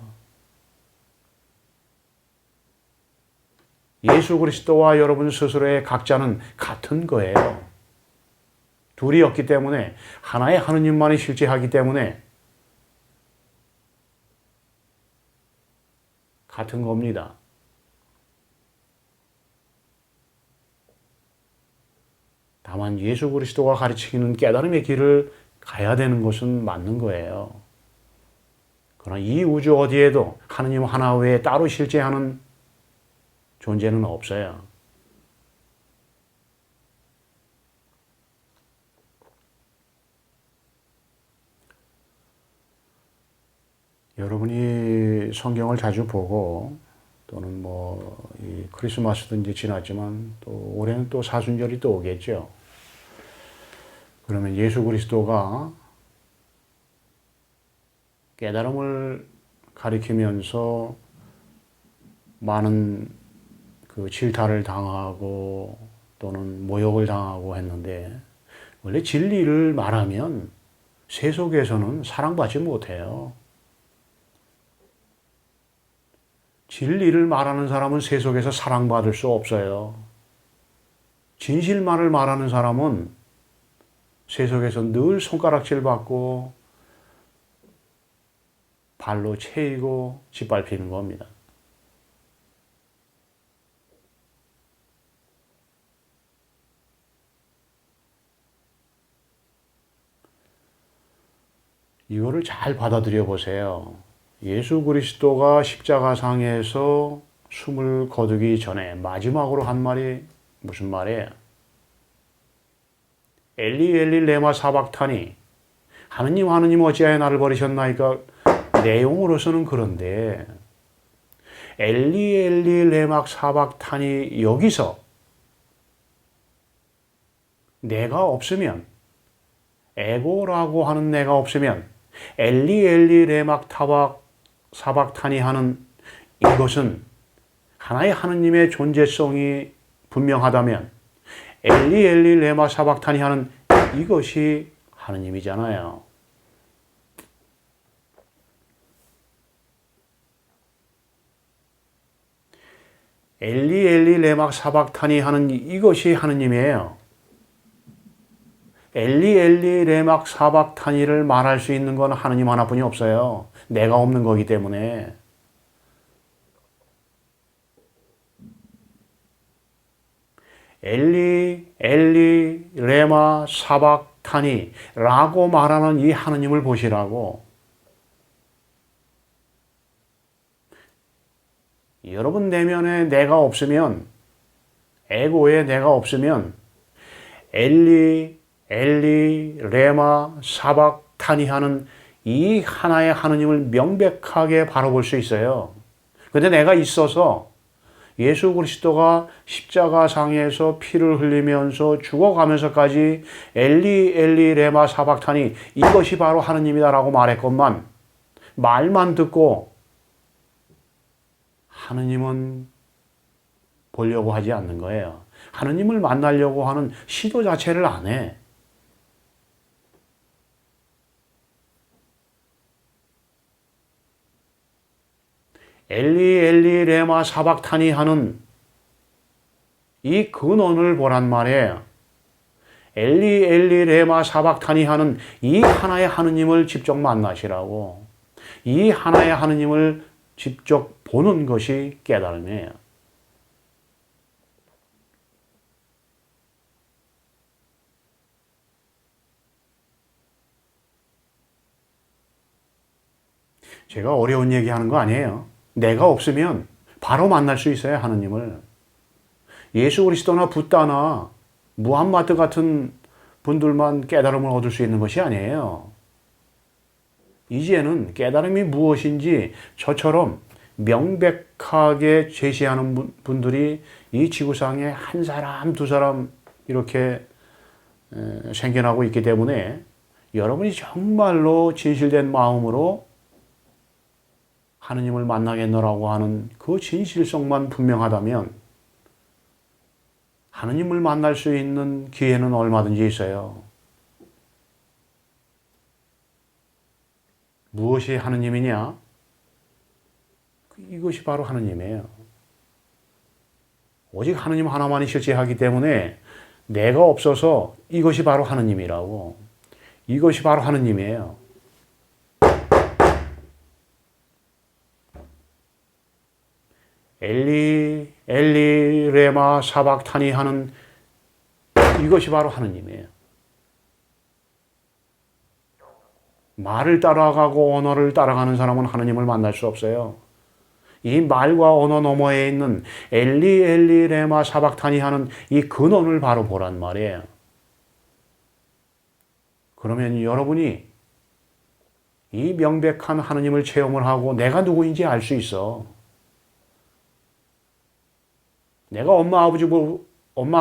예수 그리스도와 여러분 스스로의 각자는 같은 거예요. 둘이었기 때문에, 하나의 하느님만이 실제하기 때문에 같은 겁니다. 다만 예수 그리스도가 가르치는 깨달음의 길을 가야 되는 것은 맞는 거예요. 그러나 이 우주 어디에도 하느님 하나 외에 따로 실제하는 존재는 없어요. 여러분이 성경을 자주 보고, 또는 이 크리스마스도 이제 지났지만 또 올해는 또 사순절이 또 오겠죠. 그러면 예수 그리스도가 깨달음을 가리키면서 많은 그 질타를 당하고 또는 모욕을 당하고 했는데, 원래 진리를 말하면 세속에서는 사랑받지 못해요. 진리를 말하는 사람은 세속에서 사랑받을 수 없어요. 진실만을 말하는 사람은 세속에서 늘 손가락질 받고 발로 채이고 짓밟히는 겁니다. 이거를 잘 받아들여 보세요. 예수 그리스도가 십자가상에서 숨을 거두기 전에 마지막으로 한 말이 무슨 말이에요? 엘리 엘리 레마 사박타니, 하느님 하느님 어찌하여 나를 버리셨나이까? 내용으로서는 그런데 엘리 엘리 레막 사박타니 여기서 내가 없으면 에고라고 하는 내가 없으면 엘리 엘리 레막 타박 사박타니 하는 이것은 하나의 하느님의 존재성이 분명하다면 엘리 엘리 레마 사박타니 하는 이것이 하느님이잖아요. 엘리 엘리 레막 사박타니 하는 이것이 하느님이에요. 엘리 엘리 레막 사박타니를 말할 수 있는 건 하느님 하나뿐이 없어요. 내가 없는 거기 때문에. 엘리 엘리 레마 사박타니 라고 말하는 이 하느님을 보시라고. 여러분 내면에 내가 없으면, 에고에 내가 없으면 엘리 엘리 레마 사박타니 하는 이 하나의 하느님을 명백하게 바라볼 수 있어요. 그런데 내가 있어서 예수 그리스도가 십자가상에서 피를 흘리면서 죽어가면서까지 엘리 엘리 레마 사박타니 이것이 바로 하느님이다라고 말했건만 말만 듣고 하느님은 보려고 하지 않는 거예요. 하느님을 만나려고 하는 시도 자체를 안 해. 엘리 엘리 레마 사박타니 하는 이 근원을 보란 말이에요. 엘리 엘리 레마 사박타니 하는 이 하나의 하느님을 직접 만나시라고. 이 하나의 하느님을 직접 보는 것이 깨달음이에요. 제가 어려운 얘기하는 거 아니에요. 내가 없으면 바로 만날 수 있어요, 하느님을. 예수 그리스도나 붓다나 무함마드 같은 분들만 깨달음을 얻을 수 있는 것이 아니에요. 이제는 깨달음이 무엇인지 저처럼 명백하게 제시하는 분들이 이 지구상에 한 사람, 두 사람 이렇게 생겨나고 있기 때문에 여러분이 정말로 진실된 마음으로 하느님을 만나겠노라고 하는 그 진실성만 분명하다면 하느님을 만날 수 있는 기회는 얼마든지 있어요. 무엇이 하느님이냐? 이것이 바로 하느님이에요. 오직 하느님 하나만이 실제하기 때문에 내가 없어서 이것이 바로 하느님이라고. 이것이 바로 하느님이에요. 엘리 엘리 레마 사박타니 하는 이것이 바로 하느님이에요. 말을 따라가고 언어를 따라가는 사람은 하느님을 만날 수 없어요. 이 말과 언어 너머에 있는 엘리 엘리 레마 사박타니 하는 이 근원을 바로 보란 말이에요. 그러면 여러분이 이 명백한 하느님을 체험을 하고 내가 누구인지 알 수 있어. 내가 엄마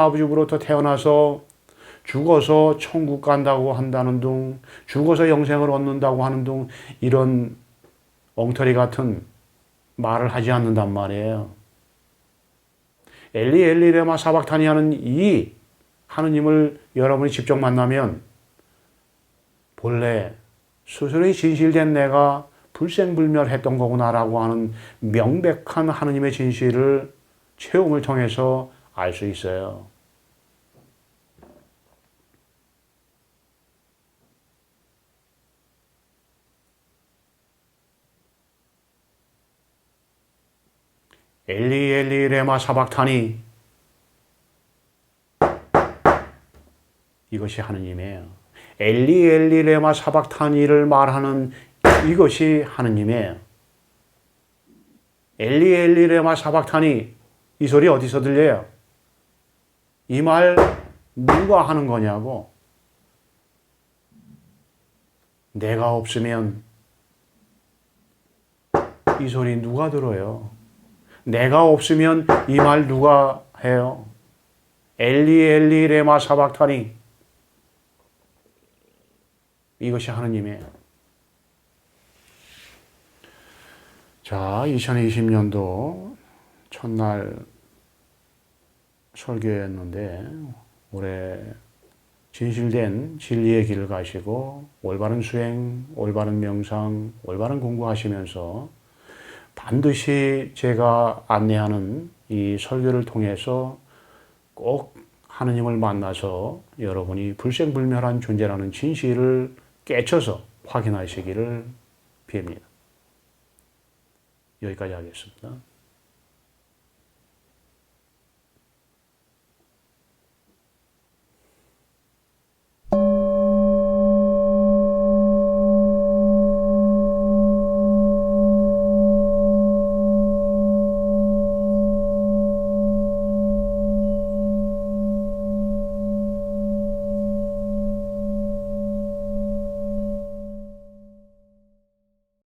아버지로부터 태어나서 죽어서 천국 간다고 한다는 둥, 죽어서 영생을 얻는다고 하는 둥, 이런 엉터리 같은 말을 하지 않는단 말이에요. 엘리 엘리 레마 사박타니 하는 이 하느님을 여러분이 직접 만나면 본래 스스로의 진실된 내가 불생불멸했던 거구나라고 하는 명백한 하느님의 진실을 체험을 통해서 알 수 있어요. 엘리 엘리 레마 사박타니 이것이 하느님이에요. 엘리 엘리 레마 사박타니를 말하는 이것이 하느님이에요. 엘리 엘리 레마 사박타니 이 소리 어디서 들려요? 이 말 누가 하는 거냐고. 내가 없으면 이 소리 누가 들어요? 내가 없으면 이 말 누가 해요? 엘리 엘리 레마 사박타니. 이것이 하느님이에요. 자, 2020년도 첫날 설교였는데 올해 진실된 진리의 길을 가시고 올바른 수행, 올바른 명상, 올바른 공부하시면서 반드시 제가 안내하는 이 설교를 통해서 꼭 하느님을 만나서 여러분이 불생불멸한 존재라는 진실을 깨쳐서 확인하시기를 빕니다. 여기까지 하겠습니다.